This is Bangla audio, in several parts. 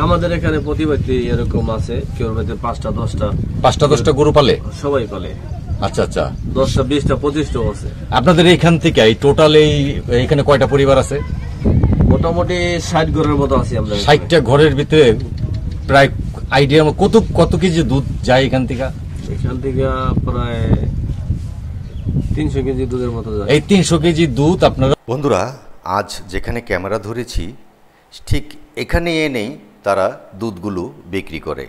আমাদের এখানে প্রতিবাদী এরকম আছে, কেউ বাড়িতে 5টা 10টা গরু পালে, সবাই পালে। আচ্ছা আচ্ছা, 10টা 20টা 25টা আছে। আপনাদের এখান থেকে এই টোটাল এইখানে কয়টা পরিবার আছে? মোটামুটি 60 ঘরের মতো আছে আমরা। 60টা ঘরের ভিতরে প্রায় আইডিয়া কত কেজি দুধ যায় এখান থেকে? এখান থেকে প্রায় 300 কেজি দুধের মতো যায়। এই 300 কেজি দুধ আপনারা। বন্ধুরা, আজ যেখানে ক্যামেরা ধরেছি ঠিক এখানে এনেই তারা দুধগুলো বিক্রি করে।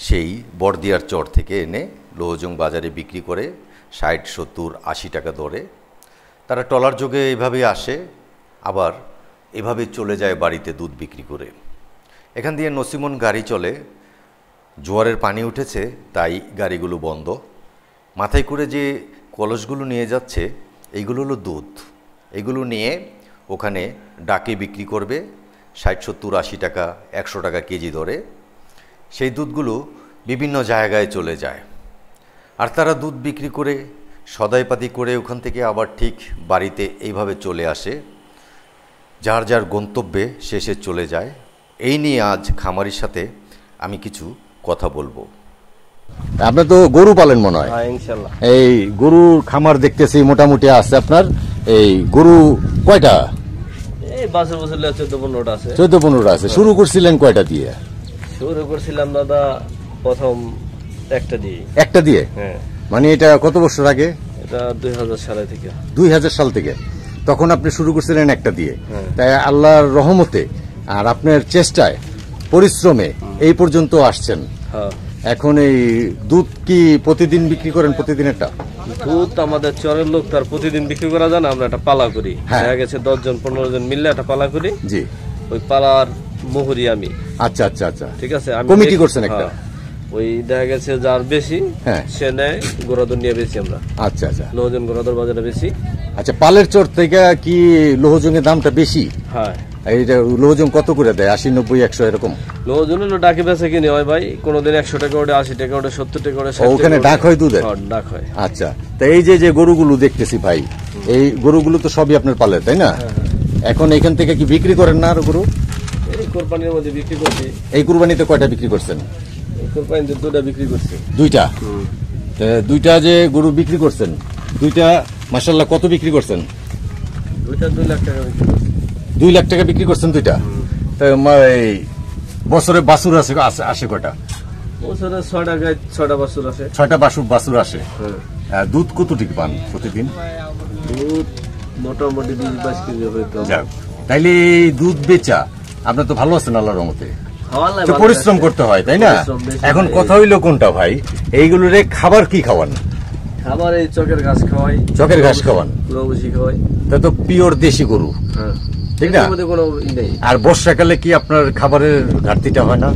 সেই বড়দিয়ার চর থেকে এনে লোহজং বাজারে বিক্রি করে 60, 70, 80 টাকা দরে। তারা ট্রলার যোগে এভাবে আসে, আবার এভাবে চলে যায় বাড়িতে দুধ বিক্রি করে। এখান দিয়ে নসিমন গাড়ি চলে। জোয়ারের পানি উঠেছে তাই গাড়িগুলো বন্ধ। মাথায় করে যে কলসগুলো নিয়ে যাচ্ছে এইগুলো হলো দুধ। এগুলো নিয়ে ওখানে ডাকে বিক্রি করবে 60, 70, 80 টাকা, 100 টাকা কেজি ধরে। সেই দুধগুলো বিভিন্ন জায়গায় চলে যায়। আর তারা দুধ বিক্রি করে সদাইপাতি করে ওখান থেকে আবার ঠিক বাড়িতে এইভাবে চলে আসে, যার যার গন্তব্যে শেষে চলে যায়। এই নিয়ে আজ খামারির সাথে আমি কিছু কথা বলবো। আপনি তো গরু পালেন মনে হয়? হ্যাঁ, ইনশাআল্লাহ। এই গরুর খামার দেখতেছি মোটামুটি আছে আপনার। এই গরু কয়টা? এই 5 বছর 14-15টা আছে। 14-15টা আছে। শুরু করছিলেন কয়টা দিয়ে? শুরু করছিলাম দাদা প্রথম একটা দিয়ে। হ্যাঁ। মানে এটা কত বছর আগে? এটা 2000 সালে থেকে। 2000 সাল থেকে তখন আপনি শুরু করছিলেন একটা দিয়ে। তাই আল্লাহর রহমতে আর আপনার চেষ্টায় পরিশ্রমে এই পর্যন্ত আসছেন। এখন এই দুধ কি প্রতিদিন বিক্রি করেন? প্রতিদিন একটা দুধ আমাদের চরের লোক তার প্রতিদিন বিক্রি করা যায় না, আমরা একটা পালা করি। দেখা গেছে 10 জন 15 জন মিললে একটা পালা করি। জি, ওই পালার মোহরি আমি। আচ্ছা আচ্ছা আচ্ছা, ঠিক আছে। আমি কমিটি করছেন একটা। ওই দেখা গেছে যার বেশি সে নেয়, গোড়াদুর নিয়ে বেশি আমরা। আচ্ছা আচ্ছা, লোহজন গোড়াদুর বাজারে বেশি। আচ্ছা, পালের চর থেকে কি লোহজনের দামটা বেশি? হ্যাঁ। এইটা লোহজন কত করে দেয়? 80, 90, 100 এরকম? লোহজন হলো ডাকে বেচা কিনে হয় ভাই। কোনদিন 100 টাকা ওঠে, 80 টাকা ওঠে, 70 টাকা ওঠে। ওখানে ডাক হয় দুধের? ডাক হয়। আচ্ছা, তো এই যে গরুগুলো দেখতেছি ভাই, এই গরুগুলো তো সবই আপনার পালের, তাই না? এখন এখান থেকে কি বিক্রি করেন না আর গরু? এই কোরবানির মধ্যে বিক্রি করছি। এই কুরবানিতে কয়টা বিক্রি করছেন? কোরবানিতে 2টা বিক্রি করছি। 2টা? দুইটা যে গরু বিক্রি করছেন, 2টা মাশাআল্লাহ কত বিক্রি করছেন? 2টা 2 লাখ টাকা বিক্রি করছি। 2 লাখ টাকা বিক্রি করছেন 2টা? তো এই বছরে বাছুর আসে কয়টা? বছরে 6টা গাই, 6টা বাছুর আসে। 6টা বাছুর আসে। দুধ কতটুকু পান প্রতিদিন? দুধ মোটামুটি 20-22 কেজি হইতো। তাইলে এই দুধ বেচা আপনার তো ভালো আছেন আল্লাহর রহমতে। পরিশ্রম করতে হয়, তাই না? এখন কথা হইলো কোনটা ভাই, এইগুলোরে খাবার কি খাওয়ান? খাবার এই চকের ঘাস খাওয়াই। চকের ঘাস খাওয়ান? পুরোপুরি খাওয়াই। তা তো পিওর দেশি গরু, ঠিক না? আর বর্ষাকালে কি আপনার খাবারের ঘাটতিটা হয় না?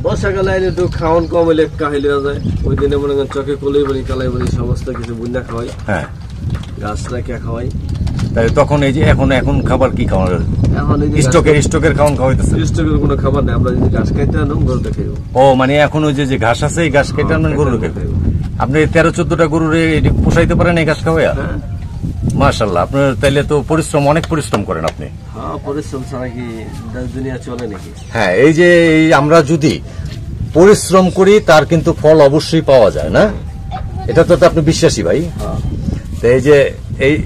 বর্ষাকালে একটু খাওয়ান কম হলে কাহিল হয়ে যায়। ওই দিনে মনে করেন চকে কলাই বলি, কালাই বলি, সমস্ত কিছু বুন্দা খাওয়াই। হ্যাঁ, গাছ রাখা খাওয়াই। তাই তখন এই যে এখন খাবার কি খাওয়ার? এখন স্টকের খাওয়ান খাওয়াইতেছে? স্টকের কোনো খাবার নেই, আমরা যদি ঘাস খাইতে আনুন গরুটা খাইব। ও, মানে এখন ওই যে ঘাস আছে এই ঘাস খাইতে আনুন গরুটা খাইব। আপনি 13-14টা গরুরে পোষাইতে পারেন এই ঘাস খাওয়াইয়া? মাশাআল্লাহ, আপনার তাইলে তো অনেক পরিশ্রম করেন আপনি। হ্যাঁ, পরিশ্রম ছাড়া কি দুনিয়া চলে নাকি? হ্যাঁ, এই যে আমরা যদি পরিশ্রম করি তার কিন্তু ফল অবশ্যই পাওয়া যায়, না? এটা তো আপনি বিশ্বাসী ভাই। তো এই যে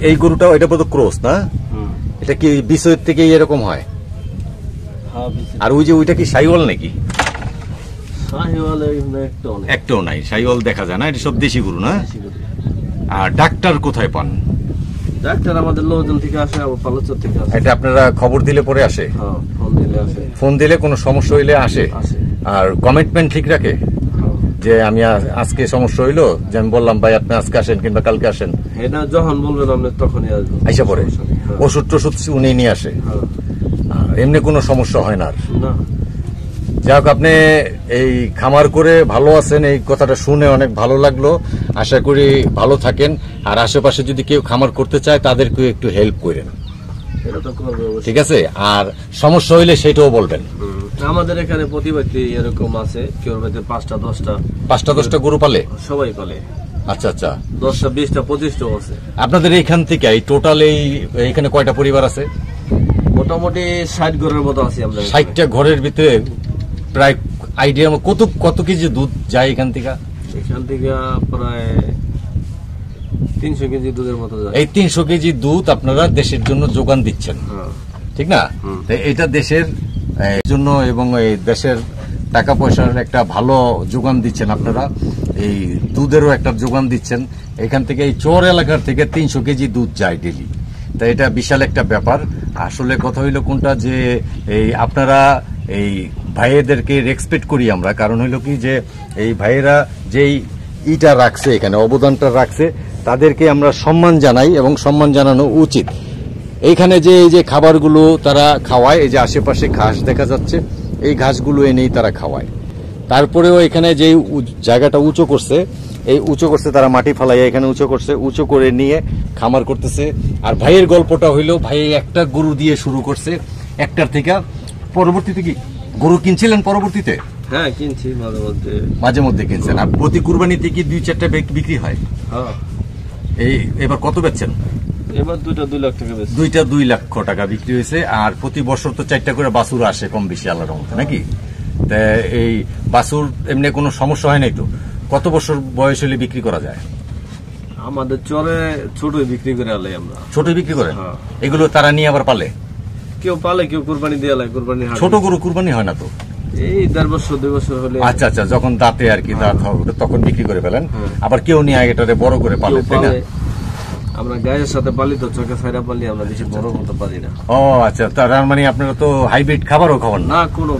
এই গরুটা, এটা বোধ ক্রস না? এটা কি বিষয় থেকে এরকম হয়? আর ওই যে ওইটা কি শাহিওয়াল নাকি? একটাও নাই, শাহিওয়াল দেখা যায় না। এটা সব দেশি গরু, না? আর ডাক্তার কোথায় পান? ডাক্তার আমাদের লোকজন থেকে আসে, পালচর থেকে আসে। এটা আপনারা খবর দিলে পরে আসে? ফোন দিলে কোনো সমস্যা হইলে আসে। আর কমিটমেন্ট ঠিক রাখে যে আমি আজকে সমস্যা হইলো, যে আমি বললাম ভাই আপনি আজকে আসেন কিংবা কালকে আসেন, এটা যখন বলবেন আপনি তখনই আসবেন। আইসা পরে ওষুধ টষুধ উনি নিয়ে আসে? এমনি কোনো সমস্যা হয় না? যাক, আপনি এই খামার করে ভালো আছেন, এই কথাটা শুনে অনেক ভালো লাগলো। আশা করি ভালো থাকেন। আর আশেপাশে যদি কেউ খামার করতে চায় তাদেরকে একটু হেল্প করেন, ঠিক আছে? আর সমস্যা হইলে সেটাও বলবেন। আমাদের এখানে প্রতিবাদী এরকম আছে, কেউ বাড়িতে 5টা 10টা গরু পালে, সবাই পালে। আচ্ছা আচ্টা, 10টা 20টা 25টা আছে। আপনাদের এইখান থেকে এই টোটাল এইখানে কয়টা পরিবার আছে? মোটামুটি 60 ঘরের মতো আছি আমরা। 60টা ঘরের ভিতরে প্রায় আইডিয়া কত কেজি দুধ যায় এখান থেকে? এখান থেকে প্রায় 300 কেজি দুধের মতো যায়। এই 300 কেজি দুধ আপনারা দেশের জন্য যোগান দিচ্ছেন, ঠিক না? এটা দেশের জন্য এবং এই দেশের টাকা পয়সার একটা ভালো যোগান দিচ্ছেন আপনারা, এই দুধেরও একটা যোগান দিচ্ছেন। এখান থেকে এই চর এলাকার থেকে 300 কেজি দুধ যায় ডেলি, তাই এটা বিশাল একটা ব্যাপার। আসলে কথা হইলো কোনটা যে এই আপনারা এই ভাইয়েদেরকে রেসপেক্ট করি আমরা, কারণ হইলো কি যে এই ভাইয়েরা যেই ইটা রাখছে এখানে অবদানটা রাখছে তাদেরকে আমরা সম্মান জানাই এবং সম্মান জানানো উচিত। এইখানে যে এই যে খাবারগুলো তারা খাওয়ায়, এই যে আশেপাশে ঘাস দেখা যাচ্ছে, এই ঘাসগুলো এনেই তারা খাওয়ায়। তারপরেও এখানে যে জায়গাটা উঁচু করছে, এই উঁচু করছে তারা মাটি ফালাইয়া এখানে উঁচু করছে, উঁচু করে নিয়ে খামার করতেছে। আর ভাইয়ের গল্পটা হইলো ভাই একটা গরু দিয়ে শুরু করছে, একটার থেকে পরবর্তীতে কি গরু কিনছিলেন পরবর্তীতে? হ্যাঁ কিনছি মাঝে মধ্যে কিনছেন। আর প্রতি কুরবানিতে কি 2-4টা বিক্রি হয়? হ্যাঁ। এই এবার কত বেচছেন? এবার দুইটা 2 লাখ টাকা বেচছি। দুইটা 2 লক্ষ টাকা বিক্রি হয়েছে। আর প্রতি বছর তো 4টা করে বাছুর আসে কম বেশি আল্লাহর রহমতে, নাকি? তা এই বাছুর এমনি কোনো সমস্যা হয় নাই তো? কত বছর বয়স হলে বিক্রি করা যায়? আমাদের চরে ছোটই বিক্রি করে আলাই আমরা। ছোটই বিক্রি করেন? এগুলো তারা নিয়ে আবার পালে? কেউ পালে, কেউ কুরবানি দিয়ে আলাই। কুরবানি ছোট গরু কুরবানি হয় না তো? এই 1.5 বছর 2 বছর হলে। আচ্ছা আচ্ছা, যখন দাঁতে আর কি দাঁত হবে তখন বিক্রি করে ফেলেন। আবার কেউ নিয়ে এটারে বড় করে পালে, তাই না? আমরা গায়ের সাথে পালি তো, চোখে ছাইরা পালি, আমরা বেশি বড় করতে পারি না। ও আচ্ছা, তার মানে আপনারা তো হাইব্রিড খাবারও খাওয়ান না? কোনো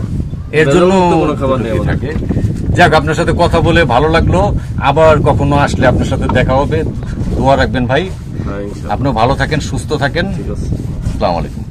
এর জন্য কোনো খাবার নেই থাকে। যাক, আপনার সাথে কথা বলে ভালো লাগলো। আবার কখনো আসলে আপনার সাথে দেখা হবে। দোয়া রাখবেন ভাই। আপনিও ভালো থাকেন, সুস্থ থাকেন। ঠিক আছে। আসসালামু আলাইকুম।